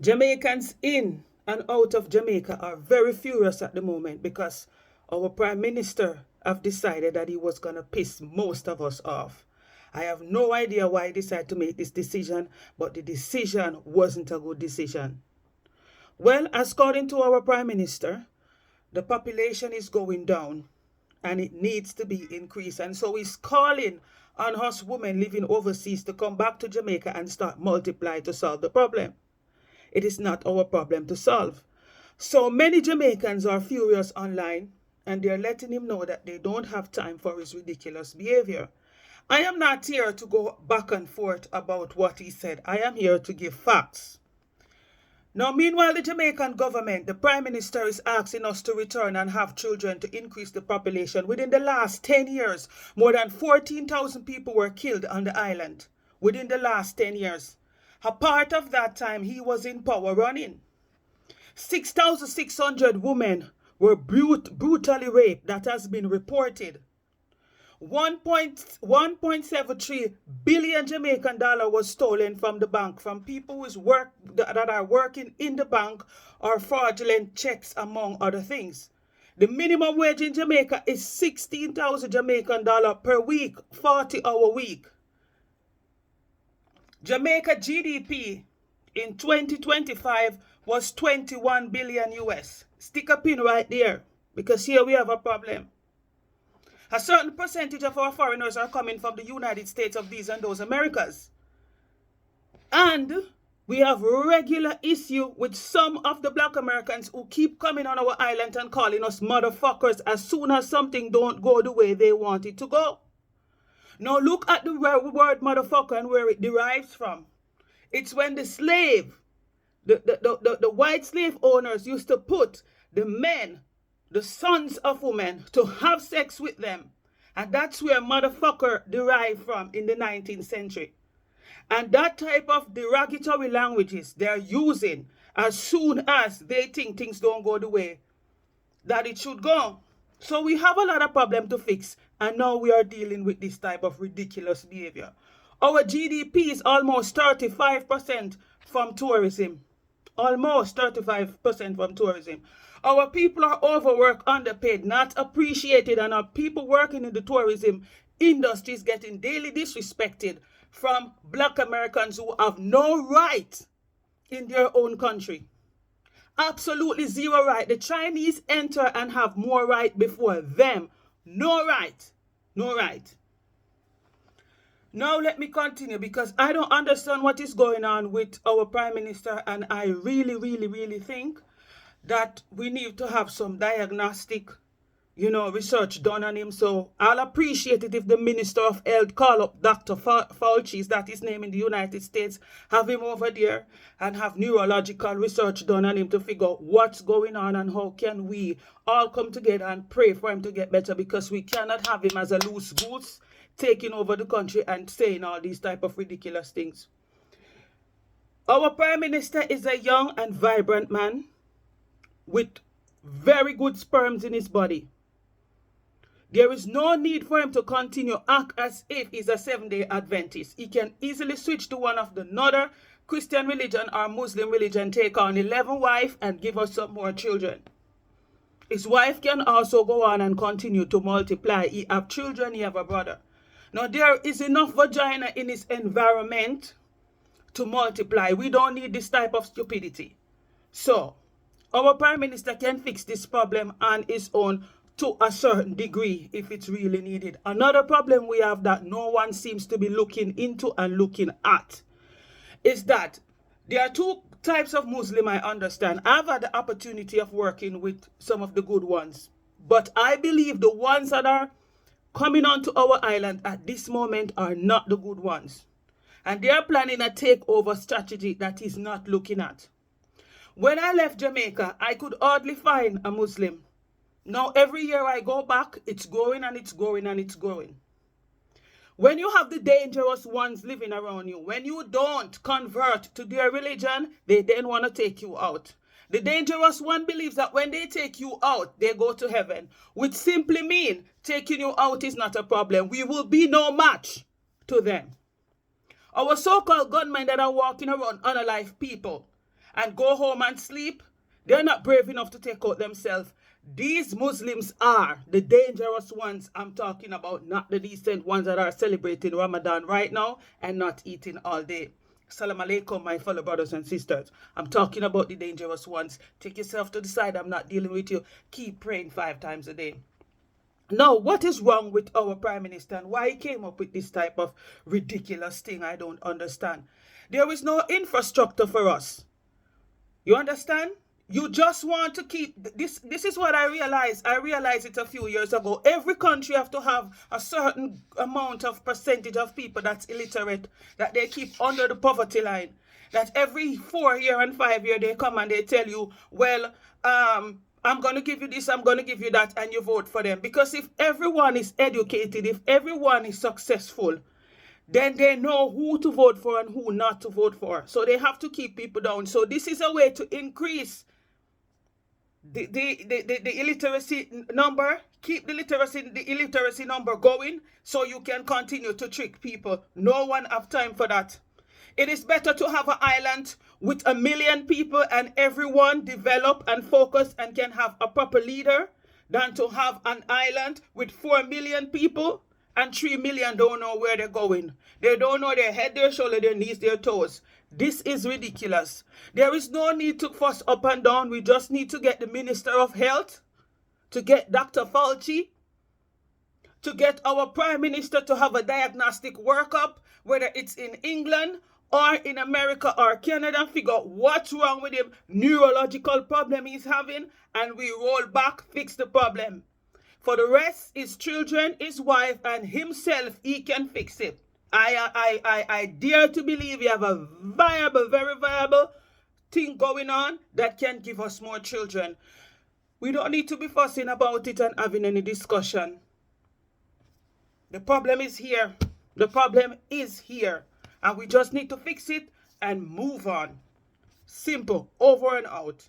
Jamaicans in and out of Jamaica are very furious at the moment because our Prime Minister have decided that he was going to piss most of us off. I have no idea why he decided to make this decision, but the decision wasn't a good decision. Well, according to our Prime Minister, the population is going down and it needs to be increased. And so he's calling on us women living overseas to come back to Jamaica and start multiply to solve the problem. It is not our problem to solve. So many Jamaicans are furious online and they're letting him know that they don't have time for his ridiculous behavior. I am not here to go back and forth about what he said. I am here to give facts. Now, meanwhile, the Jamaican government, the Prime Minister is asking us to return and have children to increase the population. Within the last 10 years, more than 14,000 people were killed on the island. Within the last 10 years. A part of that time, he was in power running. 6,600 women were brutally raped. That has been reported. 1.73 billion Jamaican dollar was stolen from the bank from people that are working in the bank or fraudulent checks, among other things. The minimum wage in Jamaica is 16,000 Jamaican dollar per week, 40-hour week. Jamaica GDP in 2025 was 21 billion US. Stick a pin right there because here we have a problem. A certain percentage of our foreigners are coming from the United States of these and those Americas. And we have regular issue with some of the black Americans who keep coming on our island and calling us motherfuckers as soon as something don't go the way they want it to go. Now look at the word motherfucker and where it derives from. It's when the slave, the white slave owners used to put the men, the sons of women, to have sex with them. And that's where motherfucker derived from in the 19th century. And that type of derogatory languages they're using as soon as they think things don't go the way that it should go. So we have a lot of problems to fix. And now we are dealing with this type of ridiculous behavior. Our GDP is almost 35% from tourism. Almost 35% from tourism. Our people are overworked, underpaid, not appreciated, and our people working in the tourism industry is getting daily disrespected from black Americans who have no right in their own country. Absolutely zero right. The Chinese enter and have more right before them. No right. No right. Now let me continue because I don't understand what is going on with our Prime Minister, and I really think that we need to have some diagnostic, research done on him. So I'll appreciate it if the Minister of Health call up Dr. Fauci, is that his name in the United States, have him over there and have neurological research done on him to figure out what's going on and how can we all come together and pray for him to get better, because we cannot have him as a loose goose taking over the country and saying all these type of ridiculous things. Our Prime Minister is a young and vibrant man with very good sperms in his body. There is no need for him to continue act as if he's a Seventh-day Adventist. He can easily switch to one of the other Christian religion or Muslim religion, take on 11 wives and give us some more children. His wife can also go on and continue to multiply. He have children, he have a brother. Now there is enough vagina in his environment to multiply. We don't need this type of stupidity. So our Prime Minister can fix this problem on his own to a certain degree if it's really needed. Another problem we have that no one seems to be looking into and looking at is that there are two types of Muslim I understand. I've had the opportunity of working with some of the good ones, but I believe the ones that are coming onto our island at this moment are not the good ones. And they are planning a takeover strategy that is not looking at. When I left Jamaica, I could hardly find a Muslim. Now every year I go back, it's growing and it's growing and it's growing. When you have the dangerous ones living around you, when you don't convert to their religion, they then want to take you out. The dangerous one believes that when they take you out, they go to heaven, which simply means taking you out is not a problem. We will be no match to them. Our so-called gunmen that are walking around unalive people and go home and sleep. They're not brave enough to take out themselves. These Muslims are the dangerous ones I'm talking about, not the decent ones that are celebrating Ramadan right now and not eating all day. Salam alaikum, my fellow brothers and sisters. I'm talking about the dangerous ones. Take yourself to the side. I'm not dealing with you. Keep praying 5 times a day. Now, what is wrong with our Prime Minister and why he came up with this type of ridiculous thing? I don't understand. There is no infrastructure for us. You understand? You just want to keep this. This is what I realized. I realized it a few years ago. Every country have to have a certain amount of percentage of people that's illiterate, that they keep under the poverty line. That every 4 year and 5 year they come and they tell you, well, I'm going to give you this, I'm going to give you that, and you vote for them. Because if everyone is educated, if everyone is successful, then they know who to vote for and who not to vote for. So they have to keep people down. So this is a way to increase the illiteracy number. Keep the illiteracy number going so you can continue to trick people. No one have time for that. It is better to have an island with 1 million people and everyone develop and focus and can have a proper leader than to have an island with 4 million people and 3 million don't know where they're going. They don't know their head, their shoulder, their knees, their toes. This is ridiculous. There is no need to fuss up and down. We just need to get the Minister of Health, to get Dr. Fauci, to get our Prime Minister to have a diagnostic workup, whether it's in England or in America or Canada, figure out what's wrong with him, neurological problem he's having, and we roll back, fix the problem. For the rest, his children, his wife, and himself, he can fix it. I dare to believe you have a viable, very viable thing going on that can give us more children. We don't need to be fussing about it and having any discussion. The problem is here. The problem is here. And we just need to fix it and move on. Simple. Over and out.